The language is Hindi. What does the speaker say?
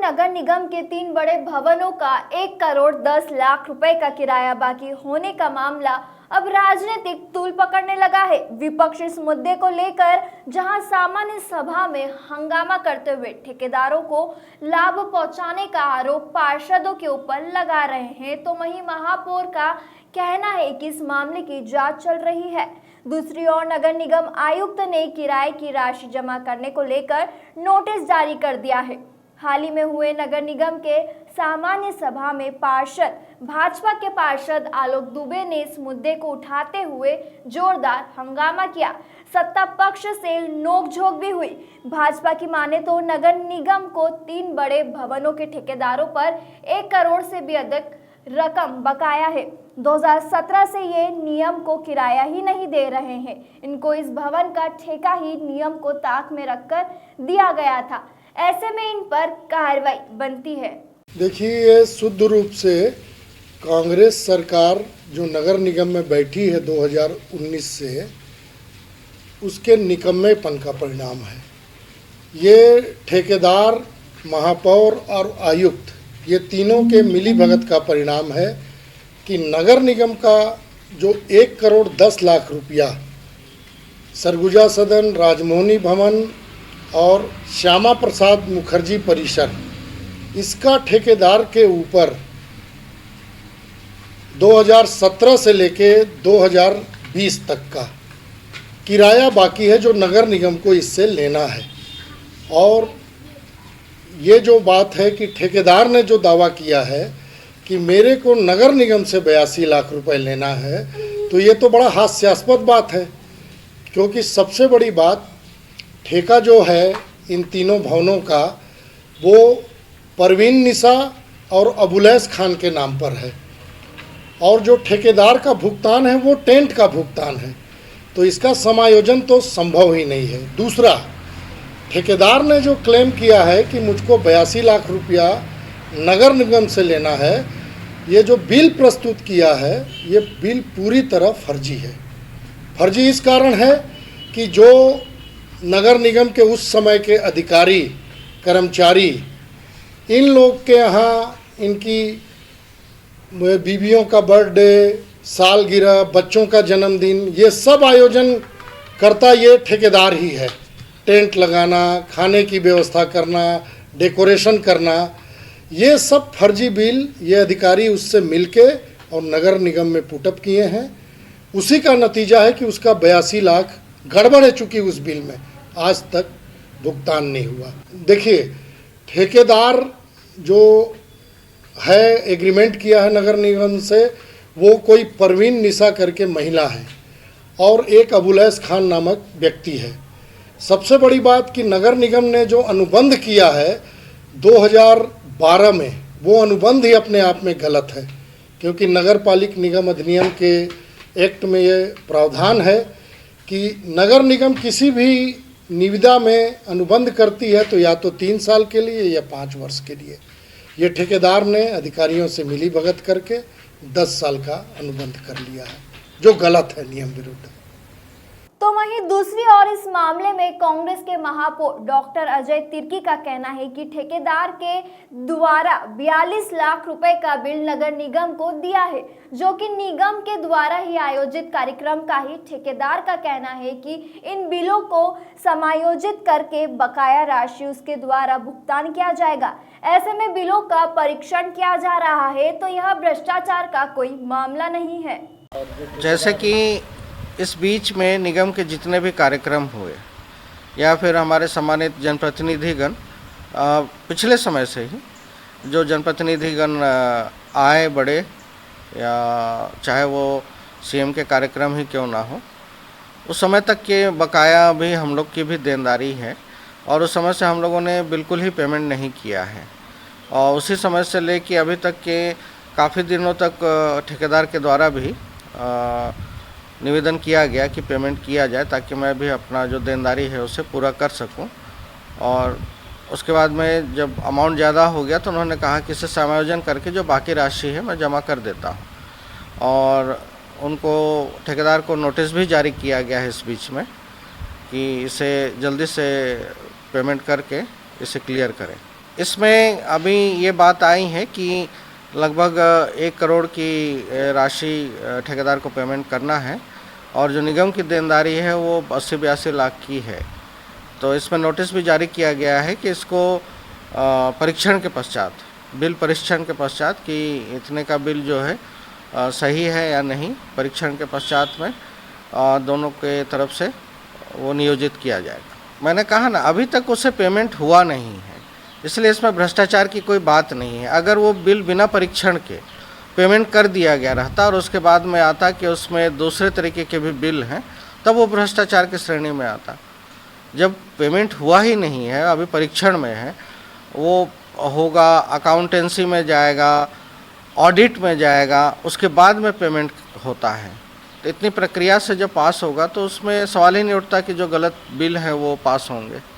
नगर निगम के 3 बड़े भवनों का 1 करोड़ 10 लाख रुपए का किराया बाकी होने का मामला अब राजनीतिक तूल पकड़ने लगा है। विपक्ष इस मुद्दे को लेकर जहां सामान्य सभा में हंगामा करते हुए ठेकेदारों को लाभ पहुंचाने का आरोप पार्षदों के ऊपर लगा रहे हैं, तो वहीं महापौर का कहना है कि इस मामले की जांच चल रही है। दूसरी ओर नगर निगम आयुक्त ने किराए की राशि जमा करने को लेकर नोटिस जारी कर दिया है। हाल ही में हुए नगर निगम के सामान्य सभा में भाजपा के पार्षद आलोक दुबे ने इस मुद्दे को उठाते हुए जोरदार हंगामा किया। सत्ता पक्ष से नोकझोंक भी हुई। भाजपा की माने तो नगर निगम को 3 बड़े भवनों के ठेकेदारों पर 1 करोड़ से भी अधिक रकम बकाया है। 2017 से ये नियम को किराया ही नहीं दे रहे हैं। इनको इस भवन का ठेका ही नियम को ताक में रखकर दिया गया था। ऐसे में इन पर कार्रवाई बनती है। देखिए, ये शुद्ध रूप से कांग्रेस सरकार जो नगर निगम में बैठी है 2019 से, उसके निकम्मेपन का परिणाम है। ये ठेकेदार, महापौर और आयुक्त, ये तीनों के मिली भगत का परिणाम है कि नगर निगम का जो 1 करोड़ 10 लाख रुपया सरगुजा सदन, राजमोहनी भवन और श्यामा प्रसाद मुखर्जी परिसर, इसका ठेकेदार के ऊपर 2017 से लेके 2020 तक का किराया बाकी है जो नगर निगम को इससे लेना है। और ये जो बात है कि ठेकेदार ने जो दावा किया है कि मेरे को नगर निगम से 82 लाख रुपए लेना है, तो ये तो बड़ा हास्यास्पद बात है। क्योंकि सबसे बड़ी बात, ठेका जो है इन तीनों भवनों का वो परवीन निसा और अबुलैस खान के नाम पर है, और जो ठेकेदार का भुगतान है वो टेंट का भुगतान है, तो इसका समायोजन तो संभव ही नहीं है। दूसरा, ठेकेदार ने जो क्लेम किया है कि मुझको 82 लाख रुपया नगर निगम से लेना है, ये जो बिल प्रस्तुत किया है, ये बिल पूरी तरह फर्जी है। फर्जी इस कारण है कि जो नगर निगम के उस समय के अधिकारी, कर्मचारी, इन लोग के यहाँ इनकी बीवियों का बर्थडे, सालगिरह, बच्चों का जन्मदिन, ये सब आयोजन करता ये ठेकेदार ही है। टेंट लगाना, खाने की व्यवस्था करना, डेकोरेशन करना, ये सब फर्जी बिल ये अधिकारी उससे मिलके और नगर निगम में पुटअप किए हैं। उसी का नतीजा है कि उसका 82 लाख गड़बड़ है, चूँकि उस बिल में आज तक भुगतान नहीं हुआ। देखिए, ठेकेदार जो है एग्रीमेंट किया है नगर निगम से, वो कोई परवीन निसा करके महिला है और एक अबुलैस खान नामक व्यक्ति है। सबसे बड़ी बात कि नगर निगम ने जो अनुबंध किया है 2012 में, वो अनुबंध ही अपने आप में गलत है। क्योंकि नगर पालिक निगम अधिनियम के एक्ट में ये प्रावधान है कि नगर निगम किसी भी निविदा में अनुबंध करती है तो या तो 3 साल के लिए या 5 वर्ष के लिए। ये ठेकेदार ने अधिकारियों से मिली भगत करके 10 साल का अनुबंध कर लिया है, जो गलत है, नियम विरुद्ध। तो वहीं दूसरी ओर इस मामले में कांग्रेस के महापौर डॉक्टर अजय तिर्की का कहना है कि ठेकेदार के द्वारा 42 लाख रुपए का बिल नगर निगम को दिया है, जो कि निगम के द्वारा ही आयोजित कार्यक्रम का ही। ठेकेदार का कहना है कि इन बिलों को समायोजित करके बकाया राशि उसके द्वारा भुगतान किया जाएगा। ऐसे में बिलों का परीक्षण किया जा रहा है, तो यह भ्रष्टाचार का कोई मामला नहीं है। जैसे कि इस बीच में निगम के जितने भी कार्यक्रम हुए या फिर हमारे सम्मानित जनप्रतिनिधिगण, पिछले समय से ही जो जनप्रतिनिधिगण आए बड़े, या चाहे वो सीएम के कार्यक्रम ही क्यों ना हो, उस समय तक के बकाया भी हम लोग की भी देनदारी है, और उस समय से हम लोगों ने बिल्कुल ही पेमेंट नहीं किया है। और उसी समय से लेके अभी तक के काफ़ी दिनों तक ठेकेदार के द्वारा भी निवेदन किया गया कि पेमेंट किया जाए, ताकि मैं भी अपना जो देनदारी है उसे पूरा कर सकूं। और उसके बाद में जब अमाउंट ज़्यादा हो गया तो उन्होंने कहा कि इसे समायोजन करके जो बाकी राशि है मैं जमा कर देता हूं, और उनको ठेकेदार को नोटिस भी जारी किया गया है इस बीच में कि इसे जल्दी से पेमेंट करके इसे क्लियर करें। इसमें अभी ये बात आई है कि लगभग 1 करोड़ की राशि ठेकेदार को पेमेंट करना है और जो निगम की देनदारी है वो 80-82 लाख की है। तो इसमें नोटिस भी जारी किया गया है कि इसको परीक्षण के पश्चात, बिल परीक्षण के पश्चात कि इतने का बिल जो है सही है या नहीं, परीक्षण के पश्चात में दोनों के तरफ से वो नियोजित किया जाएगा। मैंने कहा ना, अभी तक उससे पेमेंट हुआ नहीं है, इसलिए इसमें भ्रष्टाचार की कोई बात नहीं है। अगर वो बिल बिना परीक्षण के पेमेंट कर दिया गया रहता और उसके बाद में आता कि उसमें दूसरे तरीके के भी बिल हैं, तब वो भ्रष्टाचार की श्रेणी में आता। जब पेमेंट हुआ ही नहीं है, अभी परीक्षण में है, वो होगा, अकाउंटेंसी में जाएगा, ऑडिट में जाएगा, उसके बाद में पेमेंट होता है। तो इतनी प्रक्रिया से जब पास होगा तो उसमें सवाल ही नहीं उठता कि जो गलत बिल है वो पास होंगे।